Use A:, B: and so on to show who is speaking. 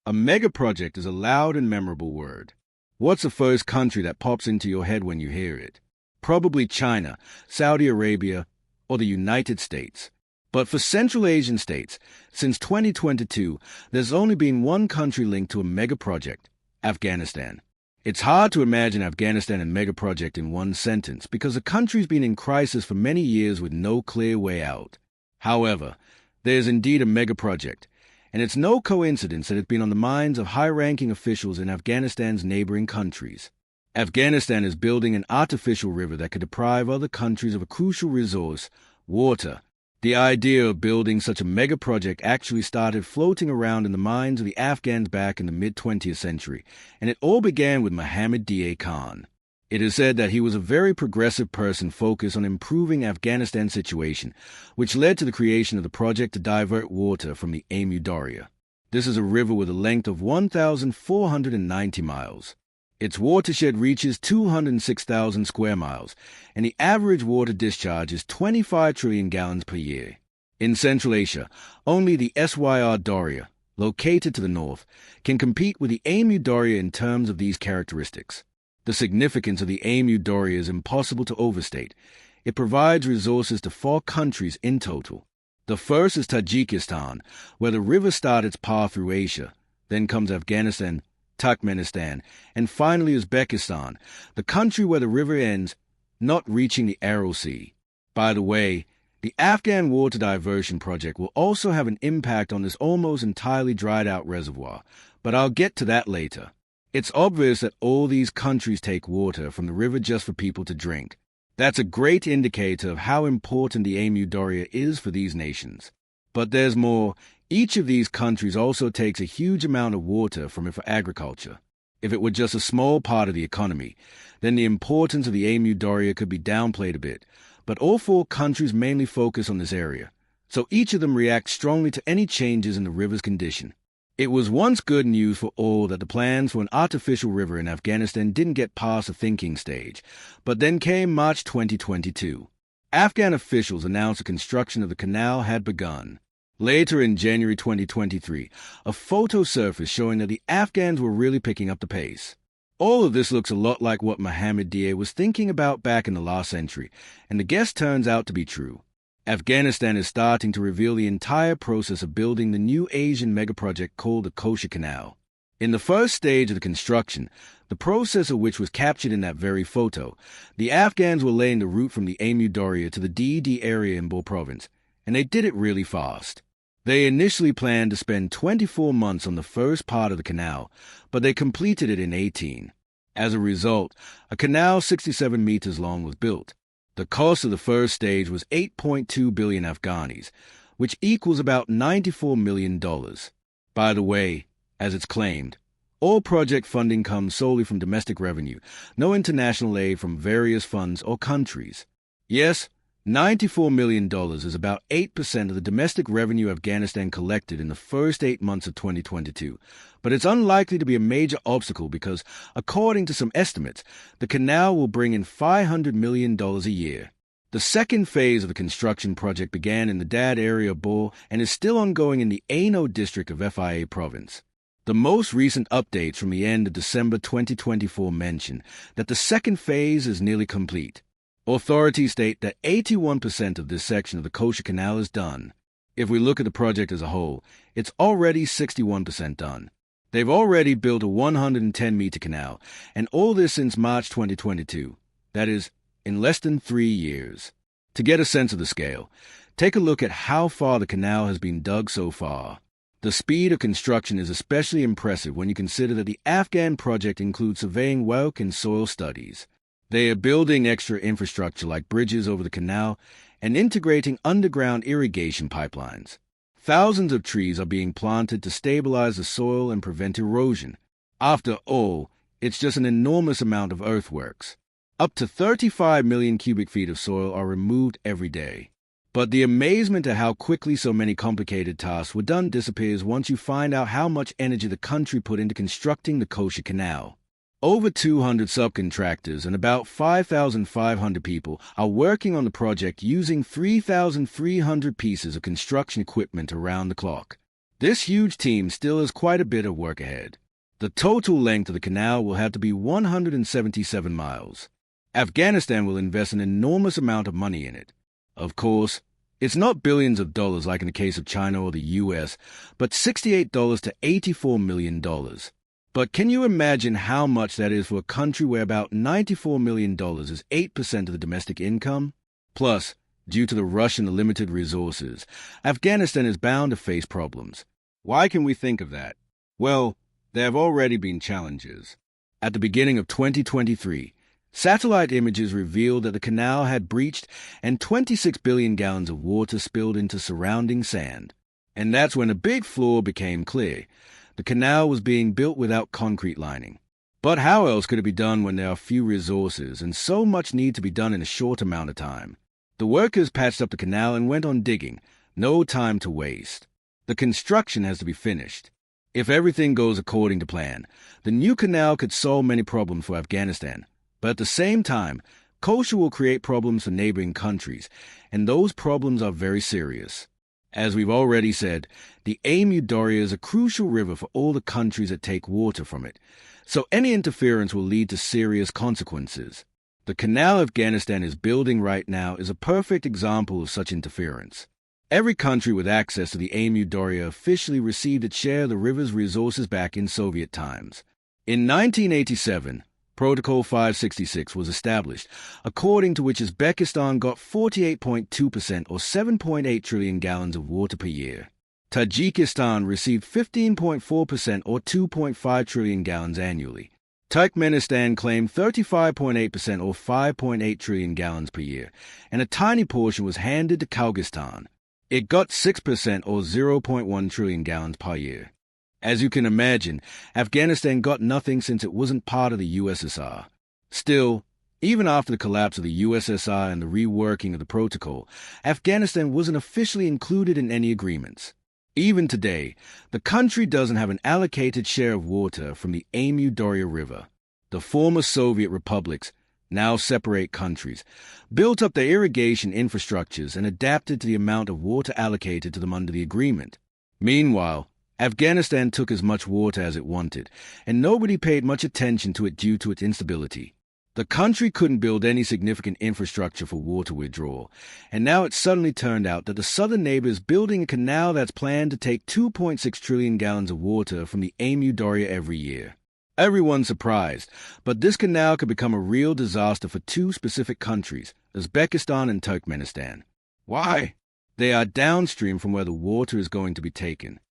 A: A mega project is a loud and memorable word. What's the first country that pops into your head when you hear it? Probably China, Saudi Arabia, or the United States. But for Central Asian states, since 2022, there's only been one country linked to a mega project: Afghanistan. It's hard to imagine Afghanistan and mega project in one sentence because the country's been in crisis for many years with no clear way out. However, there's indeed a mega project, and it's no coincidence that it's been on the minds of high-ranking officials in Afghanistan's neighboring countries. Afghanistan is building an artificial river that could deprive other countries of a crucial resource: water. The idea of building such a mega project actually started floating around in the minds of the Afghans back in the mid-20th century, and it all began with Mohammed D.A. Khan. It is said that he was a very progressive person focused on improving Afghanistan's situation, which led to the creation of the project to divert water from the Amu Darya. This is a river with a length of 1,490 miles. Its watershed reaches 206,000 square miles, and the average water discharge is 25 trillion gallons per year. In Central Asia, only the Syr Darya, located to the north, can compete with the Amu Darya in terms of these characteristics. The significance of the Amu Darya is impossible to overstate. It provides resources to 4 countries in total. The first is Tajikistan, where the river starts its path through Asia. Then comes Afghanistan, Turkmenistan, and finally Uzbekistan, the country where the river ends, not reaching the Aral Sea. By the way, the Afghan water diversion project will also have an impact on this almost entirely dried-out reservoir, but I'll get to that later. It's obvious that all these countries take water from the river just for people to drink. That's a great indicator of how important the Amu Darya is for these nations. But there's more. Each of these countries also takes a huge amount of water from it for agriculture. If it were just a small part of the economy, then the importance of the Amu Darya could be downplayed a bit. But all 4 countries mainly focus on this area, so each of them reacts strongly to any changes in the river's condition. It was once good news for all that the plans for an artificial river in Afghanistan didn't get past the thinking stage, but then came March 2022. Afghan officials announced the construction of the canal had begun. Later in January 2023, a photo surfaced showing that the Afghans were really picking up the pace. All of this looks a lot like what Mohammed D.A. was thinking about back in the last century, and the guess turns out to be true. Afghanistan is starting to reveal the entire process of building the new Asian megaproject called the Kosher Canal. In the first stage of the construction, the process of which was captured in that very photo, the Afghans were laying the route from the Amu Darya to the DED area in Bor province, and they did it really fast. They initially planned to spend 24 months on the first part of the canal, but they completed it in 18. As a result, a canal 67 meters long was built. The cost of the first stage was 8.2 billion Afghanis, which equals about $94 million. By the way, as it's claimed, all project funding comes solely from domestic revenue, no international aid from various funds or countries. Yes, $94 million is about 8% of the domestic revenue Afghanistan collected in the first 8 months of 2022, but it's unlikely to be a major obstacle because, according to some estimates, the canal will bring in $500 million a year. The second phase of the construction project began in the Dad area of Bor and is still ongoing in the Aino district of FIA province. The most recent updates from the end of December 2024 mention that the second phase is nearly complete. Authorities state that 81% of this section of the Kosher Canal is done. If we look at the project as a whole, it's already 61% done. They've already built a 110-meter canal, and all this since March 2022. That is, in less than 3 years. To get a sense of the scale, take a look at how far the canal has been dug so far. The speed of construction is especially impressive when you consider that the Afghan project includes surveying rock and soil studies. They are building extra infrastructure like bridges over the canal and integrating underground irrigation pipelines. Thousands of trees are being planted to stabilize the soil and prevent erosion. After all, it's just an enormous amount of earthworks. Up to 35 million cubic feet of soil are removed every day. But the amazement at how quickly so many complicated tasks were done disappears once you find out how much energy the country put into constructing the Kosher Canal. Over 200 subcontractors and about 5,500 people are working on the project using 3,300 pieces of construction equipment around the clock. This huge team still has quite a bit of work ahead. The total length of the canal will have to be 177 miles. Afghanistan will invest an enormous amount of money in it. Of course, it's not billions of dollars like in the case of China or the US, but $68 to $84 million. But can you imagine how much that is for a country where about $94 million is 8% of the domestic income? Plus, due to the Russian limited resources, Afghanistan is bound to face problems. Why can we think of that? Well, there have already been challenges. At the beginning of 2023, satellite images revealed that the canal had breached and 26 billion gallons of water spilled into surrounding sand. And that's when a big flaw became clear. The canal was being built without concrete lining. But how else could it be done when there are few resources and so much need to be done in a short amount of time? The workers patched up the canal and went on digging. No time to waste. The construction has to be finished. If everything goes according to plan, the new canal could solve many problems for Afghanistan. But at the same time, culture will create problems for neighboring countries, and those problems are very serious. As we've already said, the Amu Darya is a crucial river for all the countries that take water from it, so any interference will lead to serious consequences. The canal Afghanistan is building right now is a perfect example of such interference. Every country with access to the Amu Darya officially received its share of the river's resources back in Soviet times. In 1987, Protocol 566 was established, according to which Uzbekistan got 48.2% or 7.8 trillion gallons of water per year. Tajikistan received 15.4% or 2.5 trillion gallons annually. Turkmenistan claimed 35.8% or 5.8 trillion gallons per year, and a tiny portion was handed to Kyrgyzstan. It got 6% or 0.1 trillion gallons per year. As you can imagine, Afghanistan got nothing since it wasn't part of the USSR. Still, even after the collapse of the USSR and the reworking of the protocol, Afghanistan wasn't officially included in any agreements. Even today, the country doesn't have an allocated share of water from the Amu Darya River. The former Soviet republics, now separate countries, built up their irrigation infrastructures and adapted to the amount of water allocated to them under the agreement. Meanwhile, Afghanistan took as much water as it wanted, and nobody paid much attention to it due to its instability. The country couldn't build any significant infrastructure for water withdrawal, and now it suddenly turned out that the southern neighbor is building a canal that's planned to take 2.6 trillion gallons of water from the Amu Darya every year. Everyone's surprised, but this canal could become a real disaster for two specific countries, Uzbekistan and Turkmenistan. Why? They are downstream from where the water is going to be taken.